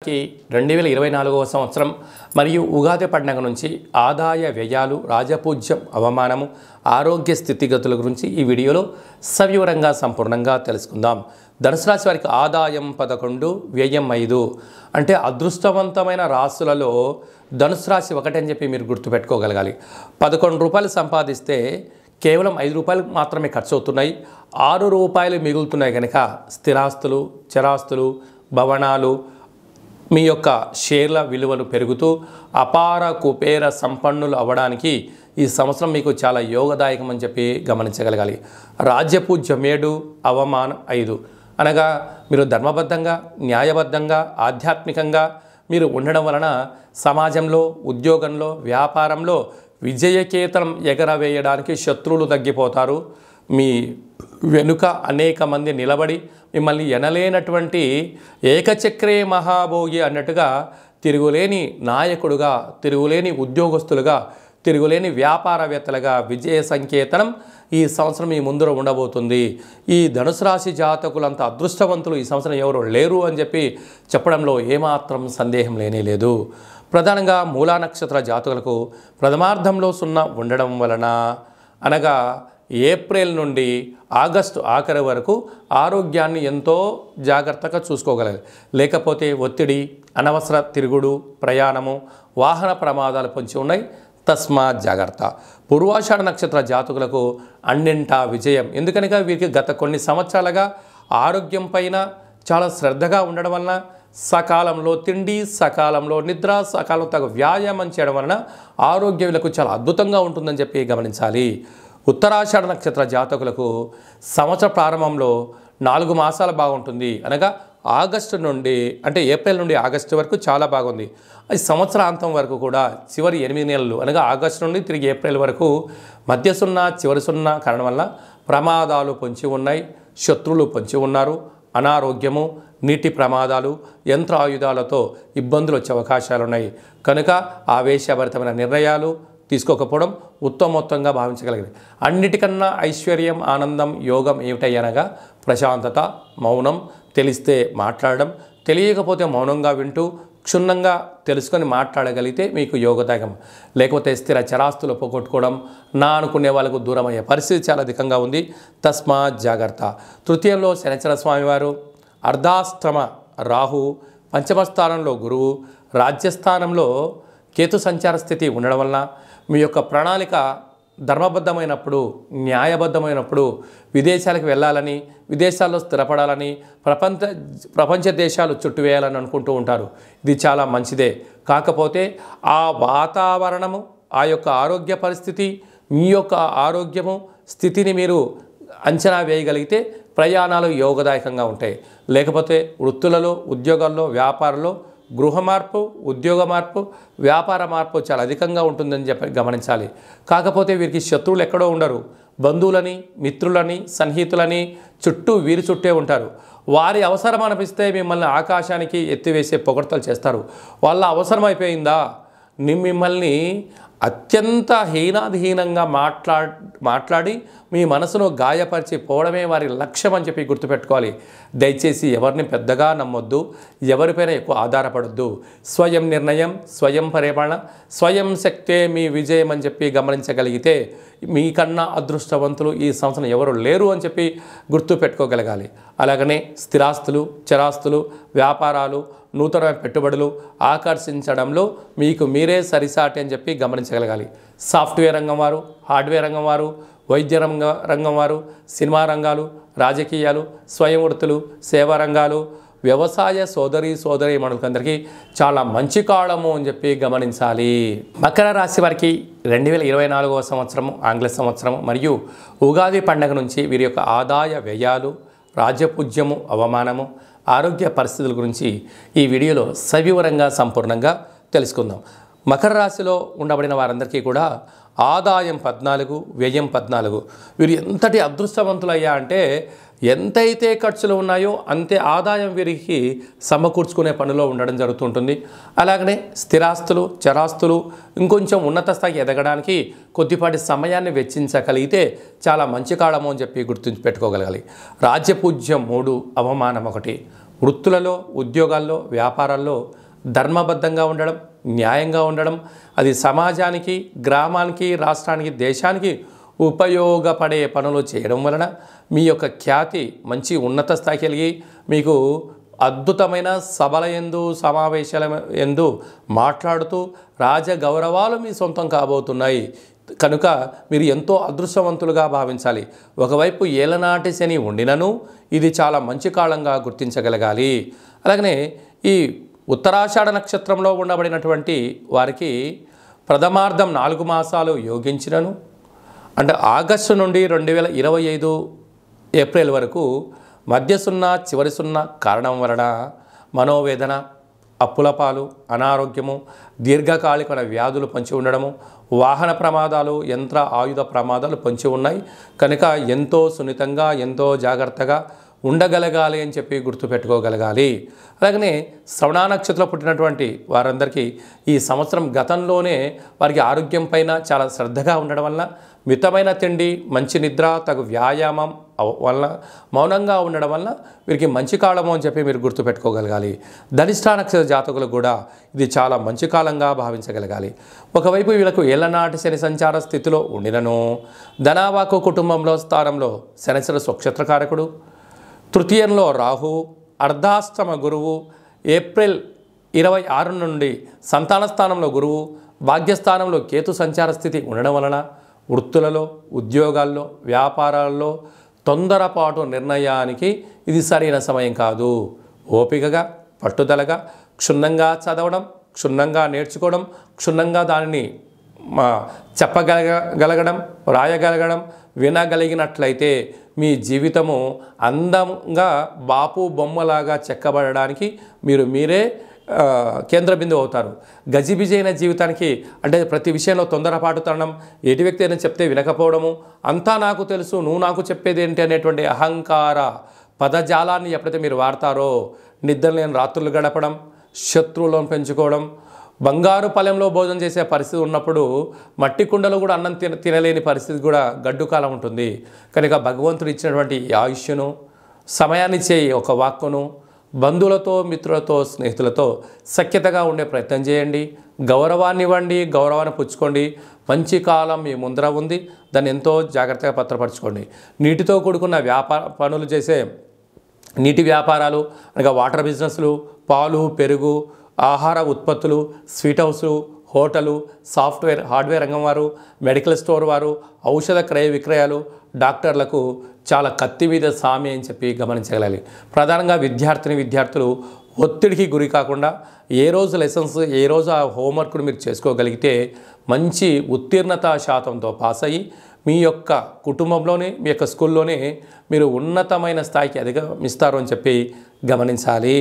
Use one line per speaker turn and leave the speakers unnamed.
వారికి 2024వ సంవత్సరం మరియు ఉగాది పండుగ నుంచి ఆదాయ వ్యయాలు, రాజపూజ్యం, అవమానము, ఆరోగ్య స్థితిగతుల గురించి ఈ వీడియోలో సవివరంగా సంపూర్ణంగా తెలుసుకుందాం. ధనుసు రాశి వారికి ఆదాయం 11, వ్యయం 5. అంటే అదృష్టవంతమైన రాశులలో ధనుసు రాశి ఒకటి అని చెప్పి మీరు గుర్తుపెట్టుకోగలగాలి. 11 రూపాయలు సంపాదిస్తే కేవలం 5 రూపాయలు మాత్రమే ఖర్చు అవుతున్నాయి, 6 రూపాయలు మిగులుతున్నాయి. కనుక స్థిరాస్తులు, చరాస్తులు, భవనాలు, మీ యొక్క షేర్ల విలువలు పెరుగుతూ అపార కుబేర సంపన్నులు అవ్వడానికి ఈ సంవత్సరం మీకు చాలా యోగదాయకం అని చెప్పి గమనించగలగాలి. రాజ్యపూజ్యం 7, అవమానం 5. అనగా మీరు ధర్మబద్ధంగా, న్యాయబద్ధంగా, ఆధ్యాత్మికంగా మీరు ఉండడం వలన సమాజంలో, ఉద్యోగంలో, వ్యాపారంలో విజయకేతనం ఎగరవేయడానికి శత్రువులు తగ్గిపోతారు. మీ వెనుక అనేక మంది నిలబడి మిమ్మల్ని ఎనలేనటువంటి ఏకచక్రే మహాభోగి అన్నట్టుగా తిరుగులేని నాయకుడుగా, తిరుగులేని ఉద్యోగస్తులుగా, తిరుగులేని వ్యాపారవేత్తలుగా విజయ సంకేతనం ఈ సంవత్సరం మీ ముందర ఉండబోతుంది. ఈ ధనుసు రాశి జాతకులంత అదృష్టవంతులు ఈ సంవత్సరం ఎవరు లేరు అని చెప్పి చెప్పడంలో ఏమాత్రం సందేహం లేనే లేదు. ప్రధానంగా మూలా నక్షత్ర జాతకులకు ప్రథమార్థంలో 0 ఉండడం వలన, అనగా ఏప్రిల్ నుండి ఆగస్టు ఆఖరి వరకు ఆరోగ్యాన్ని ఎంతో జాగ్రత్తగా చూసుకోగలరు. లేకపోతే ఒత్తిడి, అనవసర తిరుగుడు, ప్రయాణము, వాహన ప్రమాదాలు పొంచి ఉన్నాయి. తస్మాత్ జాగ్రత్త. పూర్వాషాఢ నక్షత్ర జాతకులకు అన్నింటా విజయం. ఎందుకనగా వీరికి గత కొన్ని సంవత్సరాలుగా ఆరోగ్యం పైన చాలా శ్రద్ధగా ఉండడం వలన, సకాలంలో తిండి, సకాలంలో నిద్ర, సకాలంలో తగు వ్యాయామం చేయడం వలన ఆరోగ్యం వీళ్ళకు చాలా అద్భుతంగా ఉంటుందని చెప్పి గమనించాలి. ఉత్తరాషాఢ నక్షత్ర జాతకులకు సంవత్సర ప్రారంభంలో 4 మాసాలు బాగుంటుంది. అనగా ఆగస్టు నుండి, అంటే ఏప్రిల్ నుండి ఆగస్టు వరకు చాలా బాగుంది. అది సంవత్సరాంతం వరకు కూడా చివరి 8 నెలలు, అనగా ఆగస్టు నుండి తిరిగి ఏప్రిల్ వరకు మధ్య 0, చివరి 0 కారణం వల్ల ప్రమాదాలు పొంచి ఉన్నాయి, శత్రువులు పొంచి ఉన్నారు, అనారోగ్యము, నీటి ప్రమాదాలు, యంత్ర ఆయుధాలతో ఇబ్బందులు వచ్చే అవకాశాలు ఉన్నాయి. కనుక ఆవేశభరితమైన నిర్ణయాలు తీసుకోకపోవడం ఉత్తమోత్తంగా భావించగలిగింది. అన్నిటికన్నా ఐశ్వర్యం, ఆనందం, యోగం ఏమిటయ్యనగా ప్రశాంతత, మౌనం, తెలిస్తే మాట్లాడడం, తెలియకపోతే మౌనంగా వింటూ క్షుణ్ణంగా తెలుసుకొని మాట్లాడగలిగితే మీకు యోగదాయకం. లేకపోతే స్థిర చరాస్తులు పోగొట్టుకోవడం, నా అనుకునే వాళ్ళకు దూరం అయ్యే పరిస్థితి చాలా అధికంగా ఉంది. తస్మాత్ జాగ్రత్త. తృతీయంలో శనిచర స్వామివారు, అర్ధాష్టమ రాహు, పంచమ స్థానంలో గురువు, రాజ్యస్థానంలో కేతు సంచార స్థితి ఉండడం వలన మీ యొక్క ప్రణాళిక ధర్మబద్ధమైనప్పుడు, న్యాయబద్ధమైనప్పుడు విదేశాలకు వెళ్ళాలని, విదేశాల్లో స్థిరపడాలని, ప్రపంచ దేశాలు చుట్టువేయాలని అనుకుంటూ ఉంటారు. ఇది చాలా మంచిదే. కాకపోతే ఆ వాతావరణము, ఆ యొక్క ఆరోగ్య పరిస్థితి, మీ యొక్క ఆరోగ్యము స్థితిని మీరు అంచనా వేయగలిగితే ప్రయాణాలు యోగదాయకంగా ఉంటాయి. లేకపోతే వృత్తులలో, ఉద్యోగాల్లో, వ్యాపారంలో గృహ మార్పు, ఉద్యోగ మార్పు, వ్యాపార మార్పు చాలా అధికంగా ఉంటుందని చెప్పి గమనించాలి. కాకపోతే వీరికి శత్రువులు ఎక్కడో ఉండరు. బంధువులని, మిత్రులని, సన్నిహితులని వీరి చుట్టే ఉంటారు. వారి అవసరం అనిపిస్తే మిమ్మల్ని ఆకాశానికి ఎత్తివేసే పొగడ్తలు చేస్తారు. వాళ్ళ అవసరం అయిపోయిందా మిమ్మల్ని అత్యంత హీనాధీనంగా మాట్లాడి మీ మనసును గాయపరిచి పోవడమే వారి లక్ష్యం అని చెప్పి గుర్తుపెట్టుకోవాలి. దయచేసి ఎవరిని పెద్దగా నమ్మొద్దు, ఎవరిపైన ఎక్కువ ఆధారపడొద్దు. స్వయం నిర్ణయం, స్వయం పరిపాలన, స్వయం శక్తే మీ విజయం అని చెప్పి గమనించగలిగితే మీకన్నా అదృష్టవంతులు ఈ సంవత్సరం ఎవరు లేరు అని చెప్పి గుర్తుపెట్టుకోగలగాలి. అలాగనే స్థిరాస్తులు, చరాస్తులు, వ్యాపారాలు, నూతన పెట్టుబడులు ఆకర్షించడంలో మీకు మీరే సరిసాటి అని చెప్పి గమనించగలగాలి. సాఫ్ట్వేర్ రంగం వారు, హార్డ్వేర్ రంగం వారు, వైద్య రంగం వారు, సినిమా రంగాలు, రాజకీయాలు, స్వయం వృత్తులు, సేవా రంగాలు, వ్యవసాయ సోదరీమణులందరికీ చాలా మంచి కాలము అని చెప్పి గమనించాలి. మకర రాశి వారికి 2024వ సంవత్సరము ఆంగ్ల సంవత్సరము మరియు ఉగాది పండుగ నుంచి వీరి యొక్క ఆదాయ వ్యయాలు, రాజ్యపూజ్యము, అవమానము, ఆరోగ్య పరిస్థితుల గురించి ఈ వీడియోలో సవివరంగా సంపూర్ణంగా తెలుసుకుందాం. మకర రాశిలో ఉండబడిన వారందరికీ కూడా ఆదాయం 14, వ్యయం 14. వీరు ఎంతటి అదృష్టవంతులయ్యా అంటే ఎంతైతే ఖర్చులు ఉన్నాయో అంతే ఆదాయం వీరికి సమకూర్చుకునే పనిలో ఉండడం జరుగుతుంటుంది. అలాగనే స్థిరాస్తులు, చరాస్తులు ఇంకొంచెం ఉన్నత స్థాయికి ఎదగడానికి కొద్దిపాటి సమయాన్ని వెచ్చించగలిగితే చాలా మంచి కాలము అని చెప్పి గుర్తుంచి పెట్టుకోగలగాలి. రాజ్యపూజ్యం 3, అవమానం 1. వృత్తులలో, ఉద్యోగాల్లో, వ్యాపారాల్లో ధర్మబద్ధంగా ఉండడం, న్యాయంగా ఉండడం, అది సమాజానికి, గ్రామానికి, రాష్ట్రానికి, దేశానికి ఉపయోగపడే పనులు చేయడం వలన మీ యొక్క ఖ్యాతి మంచి ఉన్నత స్థాయికి కలిగి మీకు అద్భుతమైన సభల యందు, సమావేశాల యందు మాట్లాడుతూ రాజగౌరవాలు మీ సొంతం కాబోతున్నాయి. కనుక మీరు ఎంతో అదృష్టవంతులుగా భావించాలి. ఒకవైపు ఏలనాటి శని ఉండినను ఇది చాలా మంచి కాలంగా గుర్తించగలగాలి. అలాగనే ఈ ఉత్తరాషాఢ నక్షత్రంలో ఉండబడినటువంటి వారికి ప్రథమార్థం 4 మాసాలు యోగించినను, అంటే ఆగస్టు నుండి 2025 ఏప్రిల్ వరకు మధ్య సున్నా, చివరి సున్నా కారణం వలన మనోవేదన, అప్పులపాలు, అనారోగ్యము, దీర్ఘకాలిక వ్యాధులు పొంచి ఉండడము, వాహన ప్రమాదాలు, యంత్ర ఆయుధ ప్రమాదాలు పొంచి ఉన్నాయి. కనుక ఎంతో సున్నితంగా, ఎంతో జాగ్రత్తగా ఉండగలగాలి అని చెప్పి గుర్తుపెట్టుకోగలగాలి. అలాగనే శ్రవణ నక్షత్రంలో పుట్టినటువంటి వారందరికీ ఈ సంవత్సరం గతంలోనే వారికి ఆరోగ్యం పైన చాలా శ్రద్ధగా ఉండడం వల్ల, మితమైన తిండి, మంచి నిద్ర, తగు వ్యాయామం వల్ల, మౌనంగా ఉండడం వల్ల వీరికి మంచి కాలము అని చెప్పి మీరు గుర్తుపెట్టుకోగలగాలి. ధనిష్ఠ నక్షత్ర జాతకులు కూడా ఇది చాలా మంచి కాలంగా భావించగలగాలి. ఒకవైపు వీళ్ళకు ఏళ్ళనాటి శని సంచార స్థితిలో ఉండినను, ధనావాకు కుటుంబంలో స్థానంలో శనిశ్వర స్వక్షత్రకారకుడు, తృతీయంలో రాహు, అర్ధాష్టమ గురువు, ఏప్రిల్ 26 నుండి సంతాన స్థానంలో గురువు, భాగ్యస్థానంలో కేతు సంచార స్థితి ఉండడం వలన వృత్తులలో, ఉద్యోగాల్లో, వ్యాపారాల్లో తొందరపాటు నిర్ణయానికి ఇది సరైన సమయం కాదు. ఓపికగా, పట్టుదలగా, క్షుణ్ణంగా క్షుణ్ణంగా నేర్చుకోవడం, క్షుణ్ణంగా దానిని చెప్పగలగడం, రాయగలగడం, వినగలిగినట్లయితే మీ జీవితము అందంగా బాపు బొమ్మలాగా చెక్కబడడానికి మీరే కేంద్ర బిందువు అవుతారు. గజిబిజైన జీవితానికి, అంటే ప్రతి విషయంలో తొందరపాటుతనం, ఎటు వ్యక్తి అయినా చెప్తే వినకపోవడము, అంతా నాకు తెలుసు, నువ్వు నాకు చెప్పేది ఏంటి అనేటువంటి అహంకార పదజాలాన్ని ఎప్పుడైతే మీరు వాడతారో, నిద్ర లేని రాత్రులు గడపడం, శత్రువులను పెంచుకోవడం, బంగారు పళ్ళెంలో భోజనం చేసే పరిస్థితి ఉన్నప్పుడు మట్టి కుండలో కూడా అన్నం తినలేని పరిస్థితి కూడా గడ్డు కాలం ఉంటుంది. కనుక భగవంతుడు ఇచ్చినటువంటి ఆయుష్ను, సమయాన్ని చేయి ఒక వాక్కును బంధువులతో, మిత్రులతో, స్నేహితులతో సఖ్యతగా ఉండే ప్రయత్నం చేయండి. గౌరవాన్ని ఇవ్వండి, గౌరవాన్ని పుచ్చుకోండి. మంచి కాలం మీ ముందర ఉంది, దాన్ని ఎంతో జాగ్రత్తగా భద్రపరచుకోండి. నీటితో కూడుకున్న పనులు చేసే నీటి వ్యాపారాలు అనగా వాటర్ బిజినెస్లు, పాలు, పెరుగు, ఆహార ఉత్పత్తులు, స్వీట్ హౌస్లు, హోటలు, సాఫ్ట్వేర్, హార్డ్వేర్ రంగం వారు, మెడికల్ స్టోర్ వారు, ఔషధ క్రయ విక్రయాలు, డాక్టర్లకు చాలా కత్తి మీద సామి అని చెప్పి గమనించగలాలి. ప్రధానంగా విద్యార్థులు ఒత్తిడికి గురి కాకుండా ఏ రోజు లెసన్స్, ఏ రోజు ఆ హోంవర్క్ను మీరు చేసుకోగలిగితే మంచి ఉత్తీర్ణత శాతంతో పాస్ అయ్యి మీ యొక్క కుటుంబంలోనే, మీ యొక్క స్కూల్లోనే మీరు ఉన్నతమైన స్థాయికి అధిగమిస్తారు అని చెప్పి గమనించాలి.